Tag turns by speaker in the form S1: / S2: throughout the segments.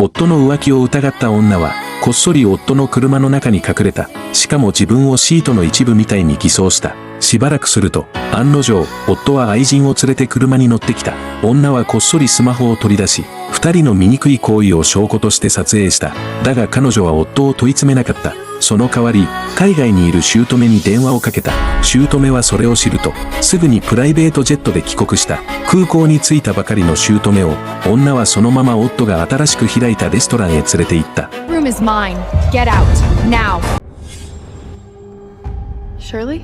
S1: 夫の浮気を疑った女は、こっそり夫の車の中に隠れた。しかも自分をシートの一部みたいに偽装した。しばらくすると、案の定、夫は愛人を連れて車に乗ってきた。女はこっそりスマホを取り出し、二人の醜い行為を証拠として撮影した。だが彼女は夫を問い詰めなかった。その代わり、海外にいる姑に電話をかけた。姑はそれを知ると、すぐにプライベートジェットで帰国した。空港に着いたばかりの姑を、女はそのまま夫が新しく開いたレストランへ連れて行った。
S2: Room is mine. Get out, now.
S3: Shirley?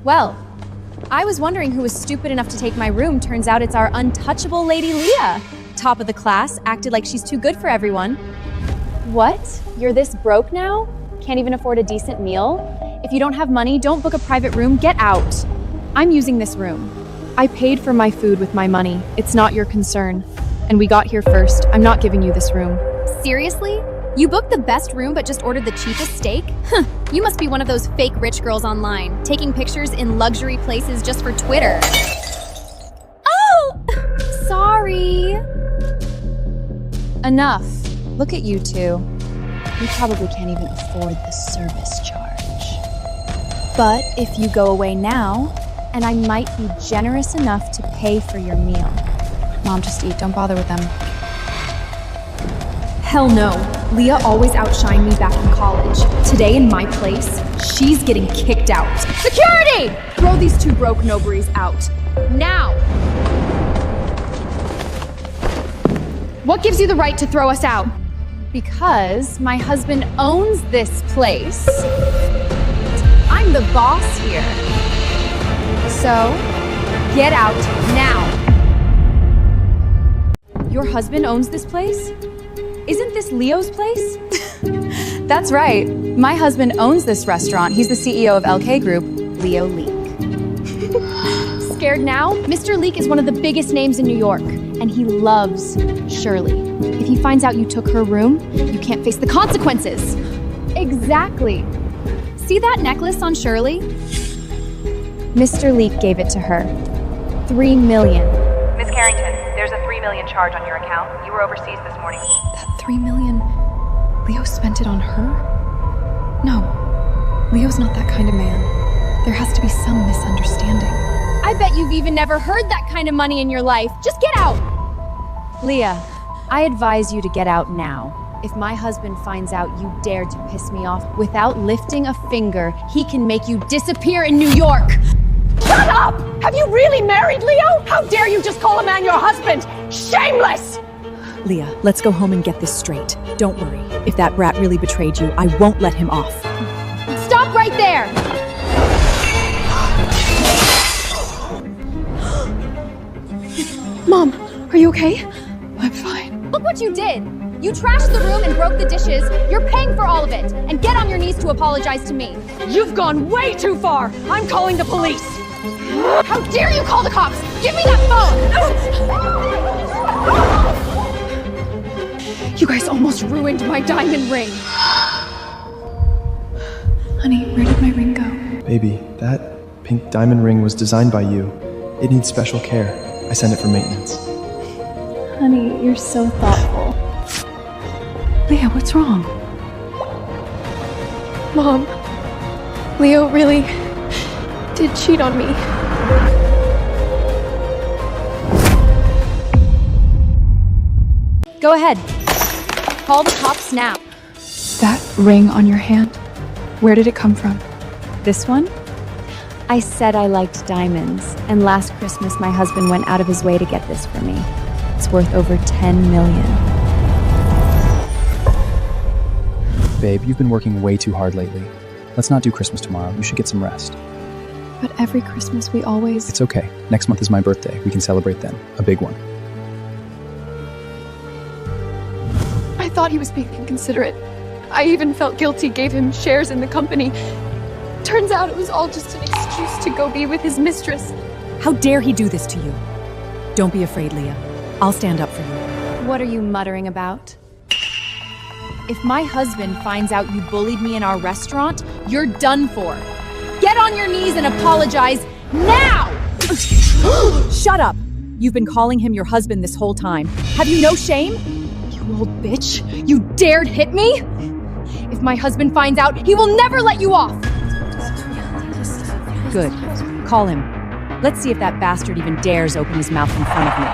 S2: Well, I was wondering who was stupid enough to take my room. Turns out it's our untouchable Lady Leah. Top of the class, acted like she's too good for everyone. What? You're this broke now? Can't even afford a decent meal? If you don't have money, don't book a private room, get out. I'm using this room. I paid for my food with my money. It's not your concern. And we got here first. I'm not giving you this room. Seriously? You booked the best room but just ordered the cheapest steak? You must be one of those fake rich girls online, taking pictures in luxury places just for Twitter. Oh! Sorry. Enough. Look at you two. You probably can't even afford the service charge. But if you go away now, and I might be generous enough to pay for your meal.
S3: Mom, just eat. Don't bother with them.
S2: Hell no. Leah always outshined me back in college. Today in my place, she's getting kicked out. Security! Throw these two broke nobories out. Now! What gives you the right to throw us out? Because my husband owns this place. I'm the boss here. So, get out now. Your husband owns this place? Isn't this Leo's place?
S3: That's right. My husband owns this restaurant. He's the CEO of LK Group, Leo Leek.
S2: Scared now? Mr. Leek is one of the biggest names in New York, and he loves Shirley. If he finds out you took her room, you can't face the consequences. Exactly. See that necklace on Shirley? Mr. Leek gave it to her. $3 million.
S4: Miss Carrington, there's a $3 million charge on your account. You were overseas this morning.
S3: That $3 million, Leo spent it on her? No, Leo's not that kind of man. There has to be some misunderstanding.
S2: I bet you've even never heard that kind of money in your life. Just get out! Leah, I advise you to get out now. If my husband finds out you dared to piss me off without lifting a finger, he can make you disappear in New York.
S5: Shut up! Have you really married Leo? How dare you just call a man your husband? Shameless!
S6: Leah, let's go home and get this straight. Don't worry. If that brat really betrayed you, I won't let him off.
S2: Stop right there!
S3: Mom, are you okay? I'm fine.
S2: Look what you did! You trashed the room and broke the dishes. You're paying for all of it. And get on your knees to apologize to me.
S5: You've gone way too far! I'm calling the police!
S2: How dare you call the cops? Give me that phone!
S3: You guys almost ruined my diamond ring. Honey, where did my ring go?
S7: Baby, that pink diamond ring was designed by you. It needs special care. I sent it for maintenance.
S3: Honey, you're so thoughtful. Leah, what's wrong? Mom, Leo really did cheat on me.
S2: Go ahead. Call the cops now.
S3: That ring on your hand, where did it come from?
S2: This one? I said I liked diamonds, and last Christmas my husband went out of his way to get this for me. It's worth over $10 million.
S8: Babe, you've been working way too hard lately. Let's not do Christmas tomorrow. You should get some rest.
S3: But every Christmas we always...
S8: It's okay. Next month is my birthday. We can celebrate then. A big one.
S3: I thought he was being inconsiderate. I even felt guilty, gave him shares in the company. Turns out it was all just an excuse to go be with his mistress.
S6: How dare he do this to you? Don't be afraid, Leah. I'll stand up for you.
S2: What are you muttering about? If my husband finds out you bullied me in our restaurant, you're done for. Get on your knees and apologize now!
S6: Shut up! You've been calling him your husband this whole time.
S2: Have you no shame? You old bitch. You dared hit me? If my husband finds out, he will never let you off!
S6: Good. Call him. Let's see if that bastard even dares open his mouth in front of me.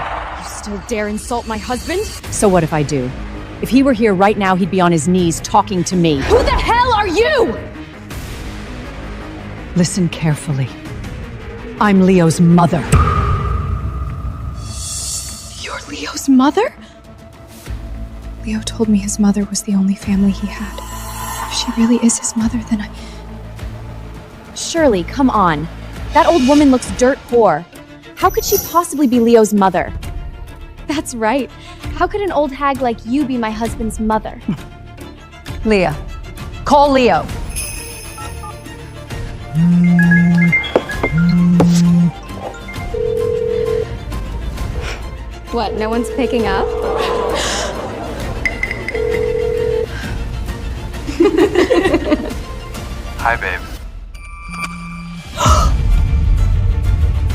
S2: You still dare insult my husband?
S6: So what if I do? If he were here right now, he'd be on his knees talking to me.
S2: Who the hell are you?
S6: Listen carefully. I'm Leo's mother.
S3: You're Leo's mother? Leo told me his mother was the only family he had. If she really is his mother, then
S2: Shirley, come on. That old woman looks dirt poor. How could she possibly be Leo's mother? That's right. How could an old hag like you be my husband's mother?
S6: Leah. Call Leo.
S2: What, no one's picking up?
S9: Hi, babe.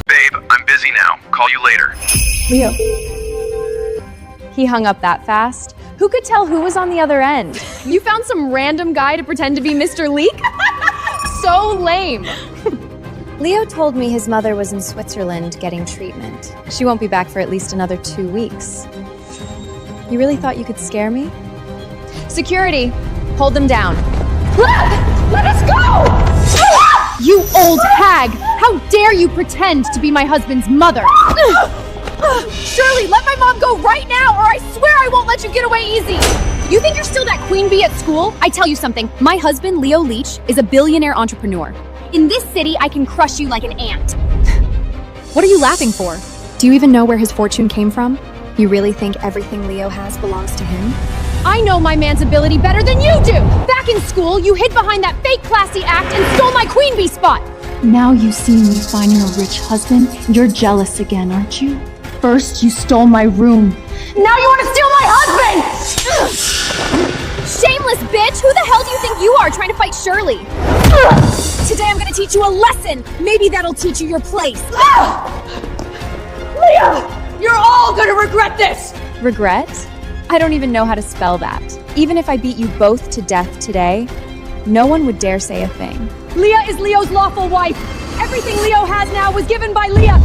S9: Babe, I'm busy now. Call you later.
S2: Leo. He hung up that fast. Who could tell who was on the other end? You found some random guy to pretend to be Mr. Leek? So lame. Leo told me his mother was in Switzerland getting treatment. She won't be back for at least another 2 weeks. You really thought you could scare me? Security, hold them down. Let us go! You old hag! How dare you pretend to be my husband's mother? Shirley, let my mom go right now, or I swear I won't let you get away easy! You think you're still that queen bee at school? I tell you something, my husband, Leo Leach, is a billionaire entrepreneur. In this city, I can crush you like an ant. What are you laughing for? Do you even know where his fortune came from? You really think everything Leo has belongs to him? I know my man's ability better than you do! Back in school, you hid behind that fake classy act and stole my queen bee spot!
S3: now you see me finding a rich husband, you're jealous again, aren't you? First, you stole my room. Now you want to steal my husband!
S2: Shameless bitch! Who the hell do you think you are trying to fight Shirley? Today I'm gonna teach you a lesson! Maybe that'll teach you your place!
S5: Leah! You're all gonna regret this!
S2: Regret? I don't even know how to spell that. Even if I beat you both to death today, no one would dare say a thing.
S5: Leah is Leo's lawful wife. Everything Leo has now was given by Leah.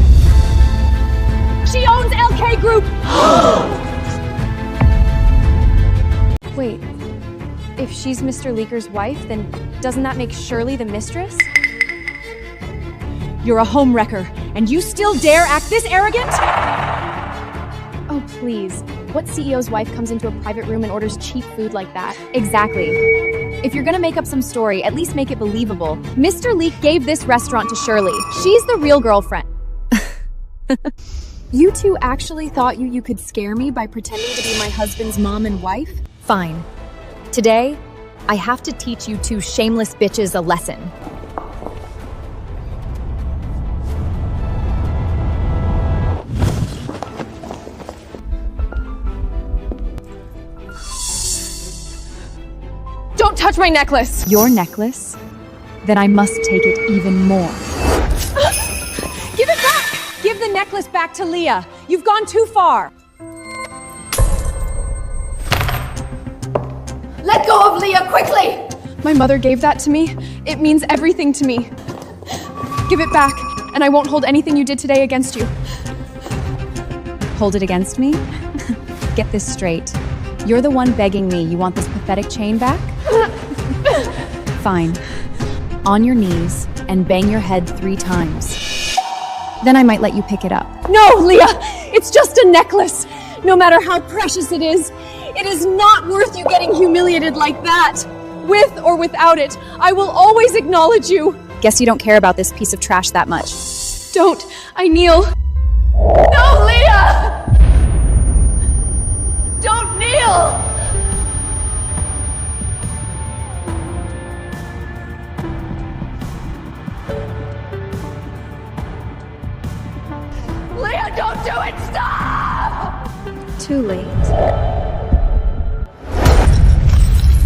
S5: She owns LK Group.
S2: Wait, if she's Mr. Leaker's wife, then doesn't that make Shirley the mistress?
S6: You're a homewrecker, and you still dare act this arrogant?
S2: Oh, please. What CEO's wife comes into a private room and orders cheap food like that? Exactly. If you're gonna make up some story, at least make it believable. Mr. Leak gave this restaurant to Shirley. She's the real girlfriend. You two actually thought you could scare me by pretending to be my husband's mom and wife? Fine. Today, I have to teach you two shameless bitches a lesson.
S3: Don't touch my necklace!
S6: Your necklace? Then I must take it even more.
S3: Give it back!
S6: Give the necklace back to Leah. You've gone too far.
S5: Let go of Leah quickly!
S3: My mother gave that to me. It means everything to me. Give it back, and I won't hold anything you did today against you.
S2: Hold it against me? Get this straight. You're the one begging me you want this pathetic chain back? Fine. On your knees and bang your head 3 times. Then I might let you pick it up.
S3: No, Leah! It's just a necklace! No matter how precious it is not worth you getting humiliated like that! With or without it, I will always acknowledge you!
S2: Guess you don't care about this piece of trash that much.
S3: Don't! I kneel! No, Leah! Don't kneel! Leah, don't do it! Stop!
S2: Too late.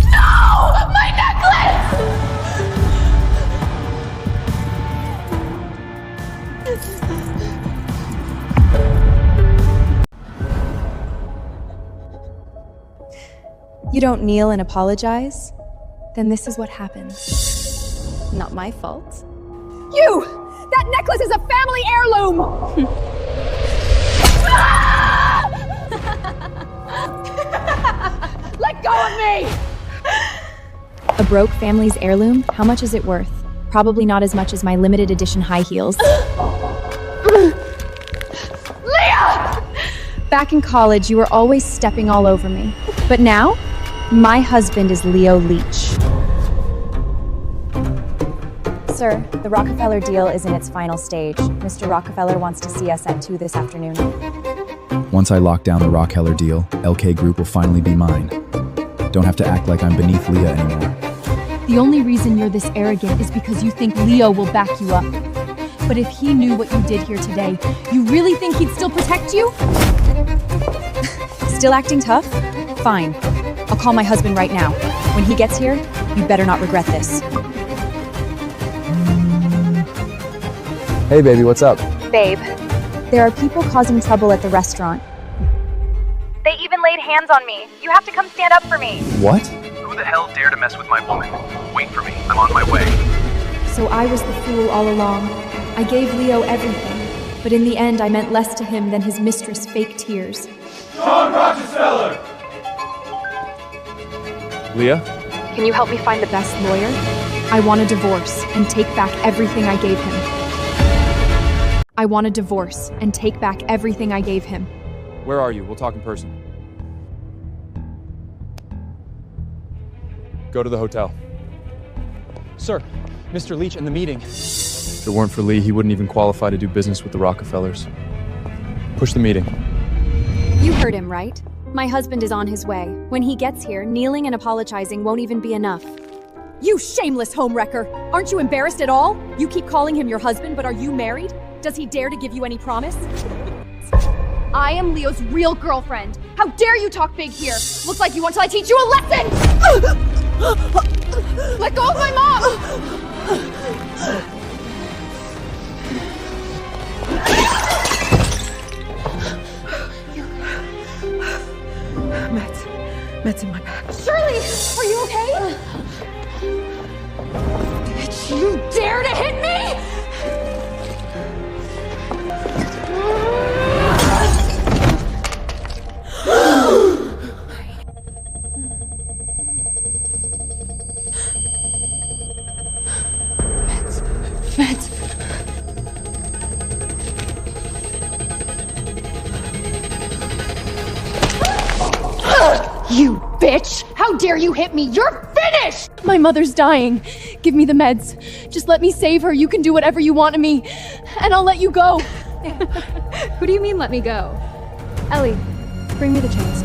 S3: No! My necklace!
S2: You don't kneel and apologize? Then this is what happens. Not my fault.
S5: You! That necklace is a family heirloom! Let go of me!
S2: A broke family's heirloom? How much is it worth? Probably not as much as my limited edition high heels.
S5: Leah!
S2: Back in college, you were always stepping all over me. But now, my husband is Leo Leach. Sir, the Rockefeller deal is in its final stage. Mr. Rockefeller wants to see us at 2 this afternoon.
S8: Once I lock down the Rockefeller deal, LK Group will finally be mine. Don't have to act like I'm beneath Leah anymore.
S5: The only reason you're this arrogant is because you think Leo will back you up. But if he knew what you did here today, you really think he'd still protect you?
S2: Still acting tough? Fine. I'll call my husband right now. When he gets here, you better not regret this.
S8: Hey baby, what's up?
S2: Babe, there are people causing trouble at the restaurant.
S4: They even laid hands on me. You have to come stand up for me.
S8: What?
S9: Who the hell dare to mess with my woman? Wait for me. I'm on my way.
S2: So I was the fool all along. I gave Leo everything, but in the end I meant less to him than his mistress' fake tears.
S8: Leah?
S2: Can you help me find the best lawyer? I want a divorce and take back everything I gave him. I want a divorce and take back everything I gave him.
S8: Where are you? We'll talk in person. Go to the hotel. Sir, Mr. Leach in the meeting. If it weren't for Lee, he wouldn't even qualify to do business with the Rockefellers. Push the meeting.
S2: You heard him, right? My husband is on his way. When he gets here, kneeling and apologizing won't even be enough.
S5: You shameless homewrecker! Aren't you embarrassed at all? You keep calling him your husband, but are you married? Does he dare to give you any promise? I am Leo's real girlfriend. How dare you talk big here? Looks like you want till I teach you a lesson! Let go of my mom!
S3: Meds in my bag.
S5: Shirley, are you okay? Bitch, you dare to hit me?
S3: Meds.
S5: You bitch! How dare you hit me? You're finished!
S3: My mother's dying. Give me the meds. Just let me save her. You can do whatever you want to me, and I'll let you go.
S2: Who do you mean let me go? Ellie, bring me the chains.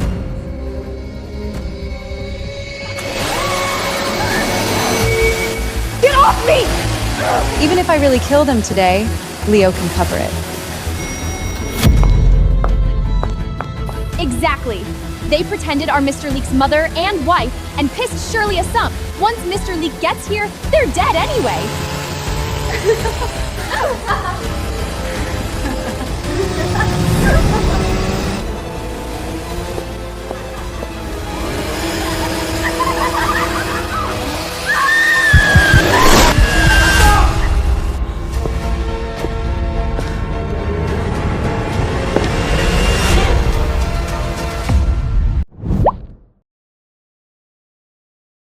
S5: Get off me!
S2: Even if I really killed him today, Leo can cover it.
S5: Exactly. They pretended are Mr. Leak's mother and wife and pissed Shirley a stump. Once Mr. Leak gets here, they're dead anyway.